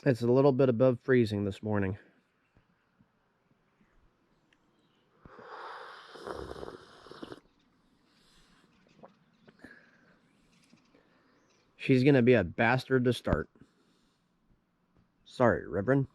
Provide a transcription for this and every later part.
It's a little bit above freezing this morning. She's gonna be a bastard to start. Sorry, Reverend.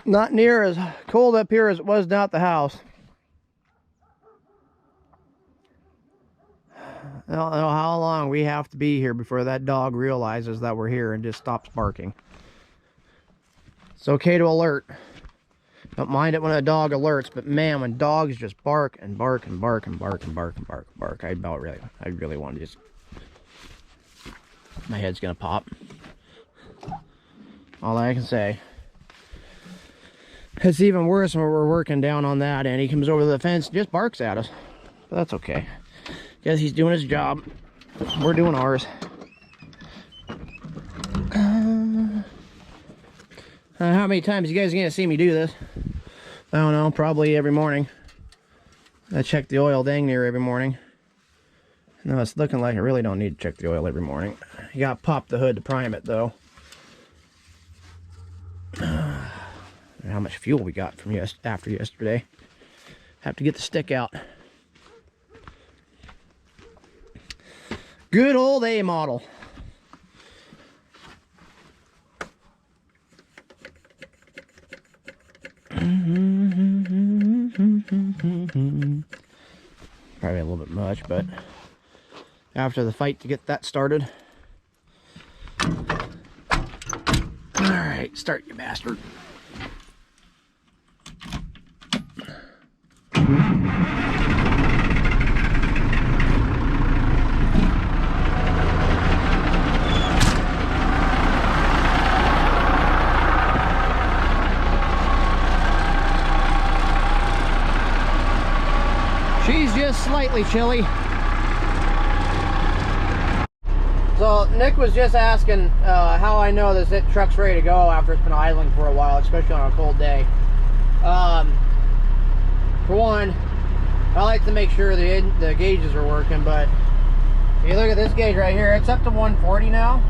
Not near as cold up here as it was down at the house. I don't know how long we have to be here before that dog realizes that we're here and just stops barking. It's okay to alert. Don't mind it when a dog alerts, but man, when dogs just bark and bark and bark and bark and bark and bark and bark, I really want to just... My head's gonna pop. All I can say. It's even worse when we're working down on that and he comes over the fence and just barks at us. But that's okay. Guess he's doing his job. We're doing ours. How many times you guys are gonna see me do this? I don't know, probably every morning. I check the oil dang near every morning. No, it's looking like I really don't need to check the oil every morning. You gotta pop the hood to prime it though. How much fuel we got from after yesterday. Have to get the stick out. Good old A model. Probably a little bit much, but after the fight to get that started. Alright, start you bastard. She's just slightly chilly. So Nick was just asking how I know this truck's ready to go after it's been idling for a while, especially on a cold day. For one, I like to make sure the gauges are working, but if you look at this gauge right here, it's up to 140 now.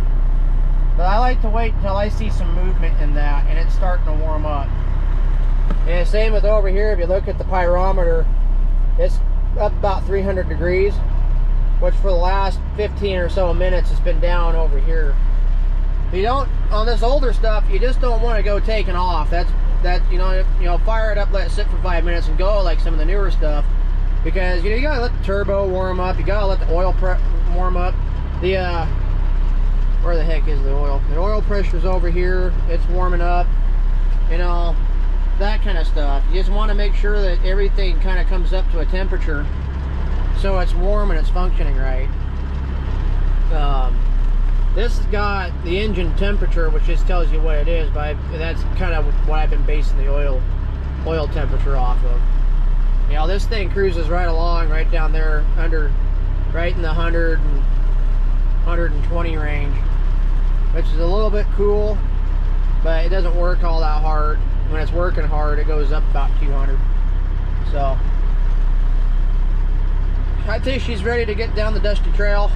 But I like to wait until I see some movement in that and it's starting to warm up. And same with over here, if you look at the pyrometer, it's up about 300 degrees, which for the last 15 or so minutes it's been down over here. You don't, on this older stuff, you just don't want to go taking off. That's you know, fire it up, let it sit for 5 minutes and go like some of the newer stuff, because you gotta let the turbo warm up, you gotta let the oil warm up. Where the heck is the oil? The oil pressure's over here, it's warming up, you know, that kind of stuff. You just want to make sure that everything kind of comes up to a temperature so it's warm and it's functioning right. This has got the engine temperature, which just tells you what it is, but that's kind of what I've been basing the oil temperature off of. You know, this thing cruises right along, right down there under, right in the 100 and 120 range, which is a little bit cool, but it doesn't work all that hard. When it's working hard, it goes up about 200. So I think she's ready to get down the dusty trail.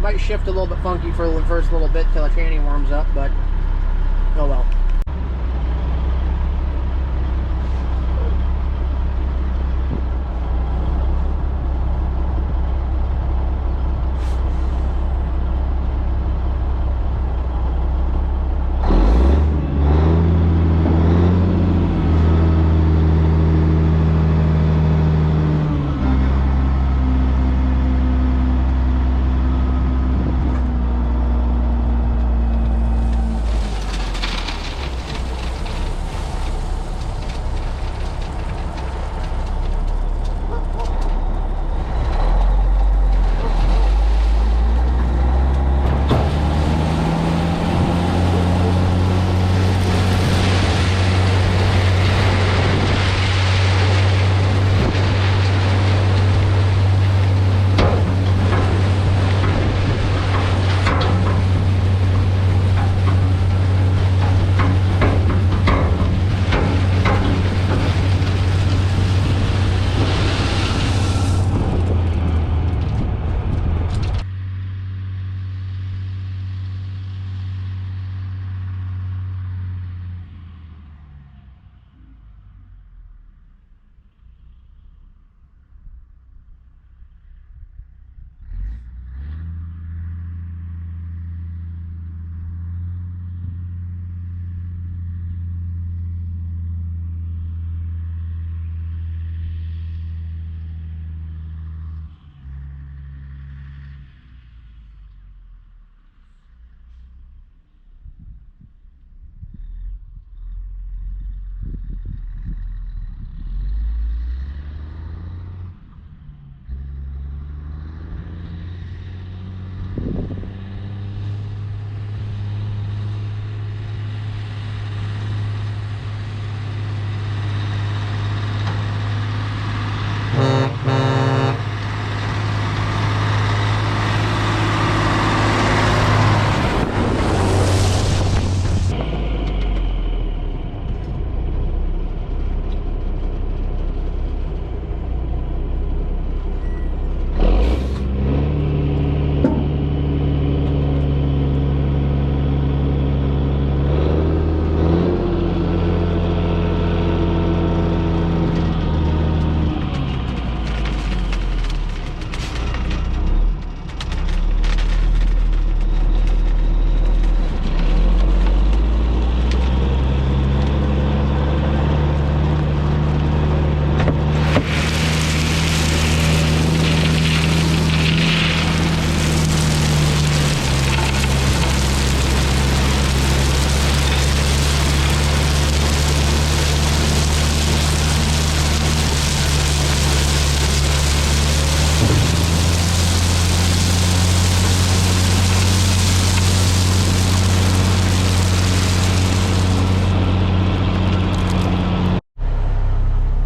Might shift a little bit funky for the first little bit till the tranny warms up, but oh well.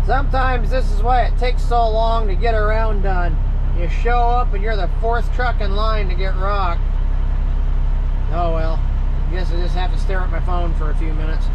Sometimes this is why it takes so long to get a round done. You show up and you're the 4th truck in line to get rocked. Oh well, I guess I just have to stare at my phone for a few minutes.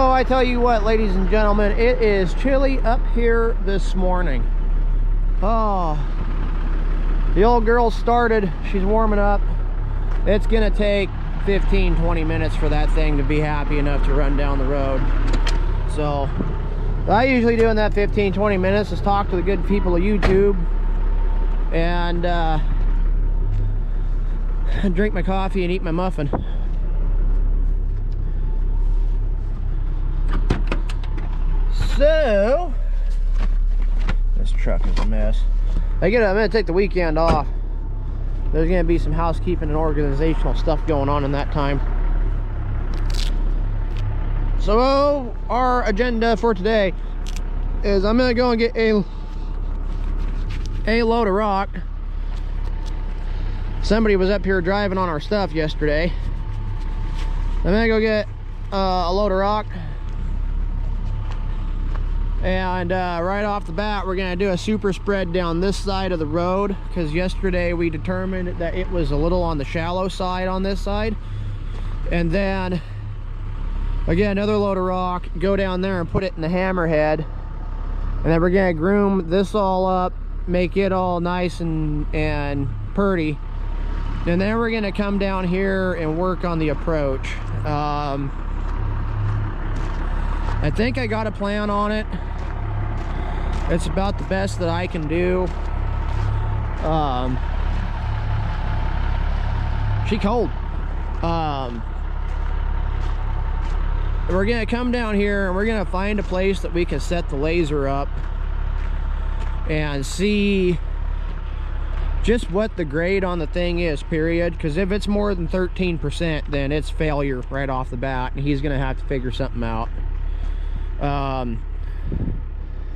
So I tell you what, ladies and gentlemen, it is chilly up here this morning. Oh, the old girl started, she's warming up. It's gonna take 15-20 minutes for that thing to be happy enough to run down the road. So what I usually do in that 15-20 minutes is talk to the good people of YouTube and drink my coffee and eat my muffin. So this truck is a mess. I'm gonna take the weekend off. There's gonna be some housekeeping and organizational stuff going on in that time. So our agenda for today is I'm gonna go and get a load of rock. Somebody was up here driving on our stuff yesterday. I'm gonna go get a load of rock. And right off the bat, we're gonna do a super spread down this side of the road, because yesterday we determined that it was a little on the shallow side on this side. And then again, another load of rock, go down there and put it in the hammerhead, and then we're gonna groom this all up, make it all nice and purty, and then we're gonna come down here and work on the approach. I think I got a plan on it. It's about the best that I can do. She cold. We're gonna come down here and we're gonna find a place that we can set the laser up and see just what the grade on the thing is, period. Because if it's more than 13%, then it's failure right off the bat, and he's gonna have to figure something out.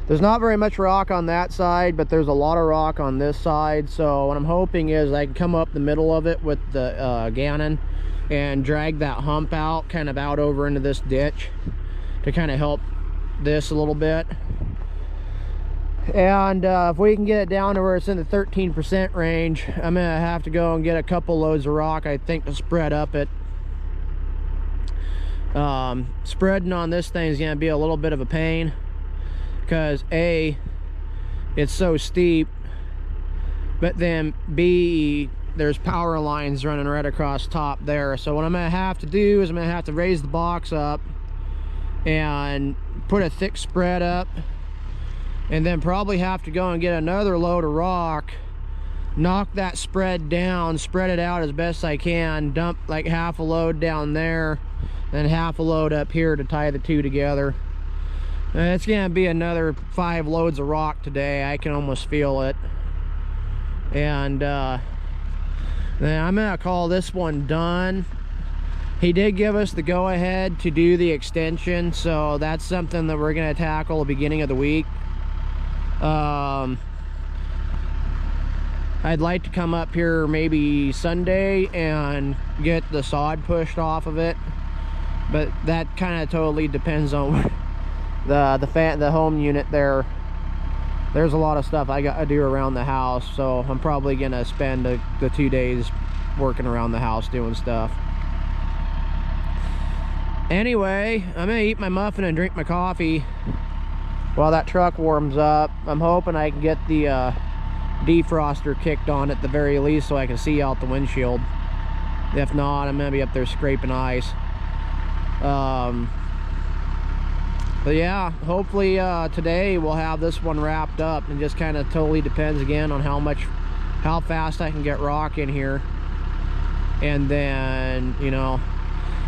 There's not very much rock on that side, but there's a lot of rock on this side. So what I'm hoping is I can come up the middle of it with the Gannon and drag that hump out, kind of out over into this ditch to kind of help this a little bit. And if we can get it down to where it's in the 13% range, I'm gonna have to go and get a couple loads of rock, I think, to spread up it. Spreading on this thing is gonna be a little bit of a pain, because A, it's so steep, but then B, there's power lines running right across top there. So what I'm gonna have to do is I'm gonna have to raise the box up and put a thick spread up, and then probably have to go and get another load of rock, knock that spread down, spread it out as best I can, dump like half a load down there, then half a load up here to tie the two together. It's gonna be another 5 loads of rock today. I can almost feel it. And then I'm gonna call this one done. He did give us the go-ahead to do the extension, so that's something that we're gonna tackle at the beginning of the week. I'd like to come up here maybe Sunday and get the sod pushed off of it, but that kind of totally depends on the home unit there. There's a lot of stuff I got to do around the house, so I'm probably gonna spend the 2 days working around the house doing stuff. Anyway, I'm gonna eat my muffin and drink my coffee while that truck warms up. I'm hoping I can get the defroster kicked on at the very least, so I can see out the windshield. If not, I'm gonna be up there scraping ice. But yeah, hopefully today we'll have this one wrapped up. And just kind of totally depends again on how fast I can get rock in here. And then, you know,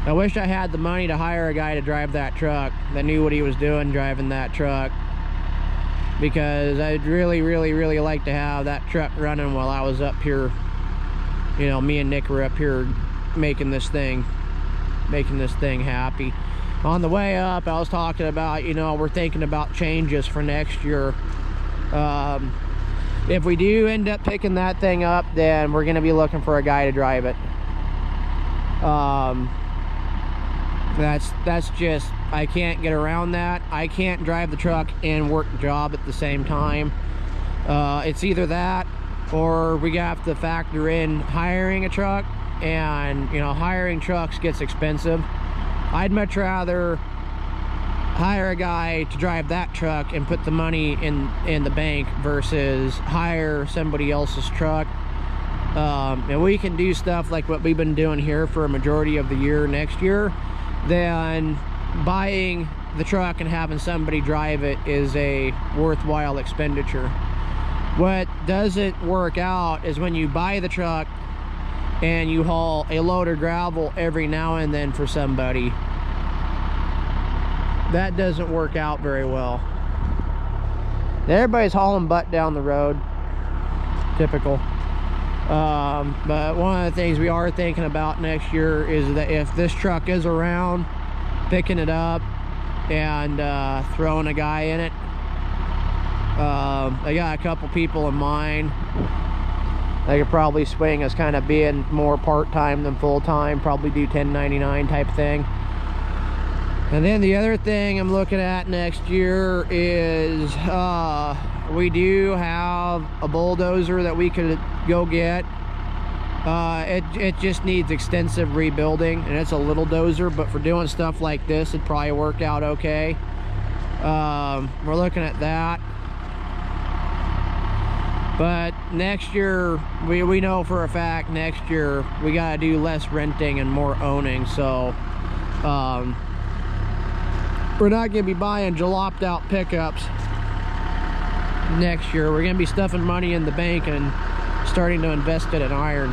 I wish I had the money to hire a guy to drive that truck that knew what he was doing driving that truck, because I'd really like to have that truck running while I was up here. You know, me and Nick were up here making this thing happy. On the way up, I was talking about, you know, we're thinking about changes for next year. If we do end up picking that thing up, then we're going to be looking for a guy to drive it. That's just, I can't get around that. I can't drive the truck and work the job at the same time. It's either that, or we have to factor in hiring a truck, and you know, hiring trucks gets expensive. I'd much rather hire a guy to drive that truck and put the money in the bank versus hire somebody else's truck. And we can do stuff like what we've been doing here for a majority of the year next year, then buying the truck and having somebody drive it is a worthwhile expenditure. What doesn't work out is when you buy the truck and you haul a load of gravel every now and then for somebody. That doesn't work out very well. Everybody's hauling butt down the road. Typical. But one of the things we are thinking about next year is that if this truck is around, picking it up and throwing a guy in it. I got a couple people in mind. They could probably swing as kind of being more part-time than full-time, probably do 1099 type thing. And then the other thing I'm looking at next year is we do have a bulldozer that we could go get. It just needs extensive rebuilding, and it's a little dozer, but for doing stuff like this, it'd probably work out okay. We're looking at that. But next year, we know for a fact next year we gotta do less renting and more owning. So we're not gonna be buying jaloped out pickups next year. We're gonna be stuffing money in the bank and starting to invest it in iron.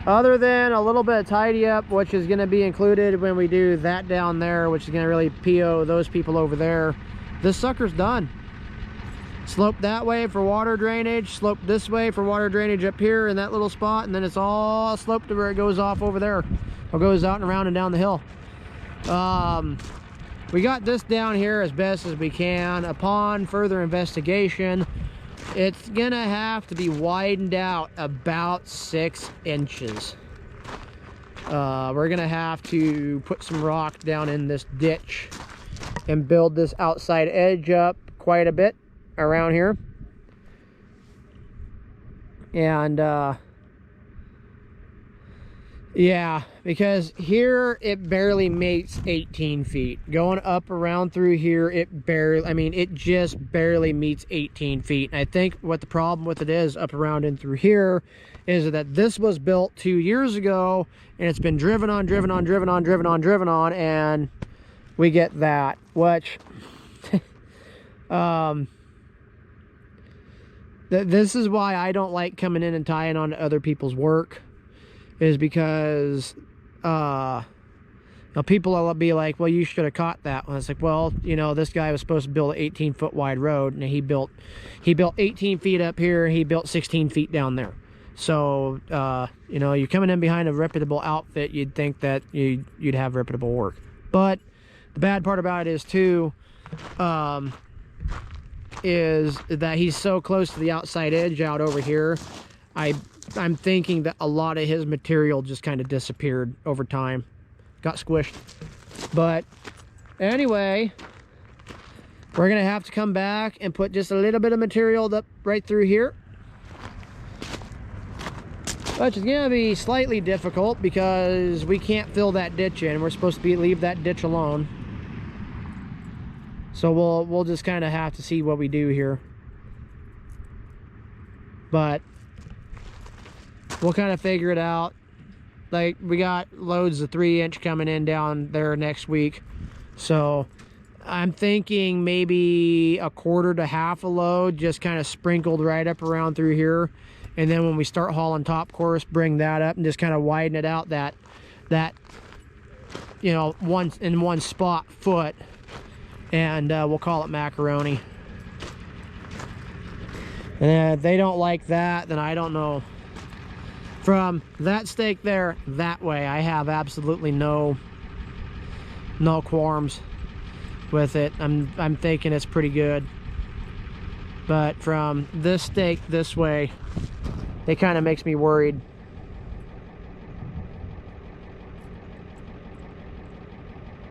Other than a little bit of tidy up, which is going to be included when we do that down there, which is going to really PO those people over there, this sucker's done. Slope that way for water drainage, slope this way for water drainage up here in that little spot, and then it's all sloped to where it goes off over there, or goes out and around and down the hill. We got this down here as best as we can. Upon further investigation, it's gonna have to be widened out about 6 inches. We're gonna have to put some rock down in this ditch and build this outside edge up quite a bit around here. And yeah, because here it barely meets 18 feet. Going up around through here, it barely, I mean, it just barely meets 18 feet. And I think what the problem with it is up around and through here is that this was built 2 years ago, and it's been driven on, and we get that, which this is why I don't like coming in and tying on to other people's work, is because people will be like, well, you should have caught that one. It's like, well, you know, this guy was supposed to build an 18-foot wide road, and he built 18 feet up here, he built 16 feet down there. So you know, you're coming in behind a reputable outfit, you'd think that you'd have reputable work. But the bad part about it is too, is that he's so close to the outside edge out over here. I'm thinking that a lot of his material just kind of disappeared over time, got squished. But anyway, we're gonna have to come back and put just a little bit of material up right through here, which is gonna be slightly difficult because we can't fill that ditch in. We're supposed to leave that ditch alone. So we'll just kind of have to see what we do here. But we'll kind of figure it out. Like, we got loads of 3-inch coming in down there next week. So I'm thinking maybe a quarter to half a load just kind of sprinkled right up around through here. And then when we start hauling top course, bring that up and just kind of widen it out that you know, in one spot foot. And we'll call it macaroni. And if they don't like that, then I don't know. From that stake there, that way, I have absolutely no qualms with it. I'm thinking it's pretty good. But from this stake this way, it kind of makes me worried.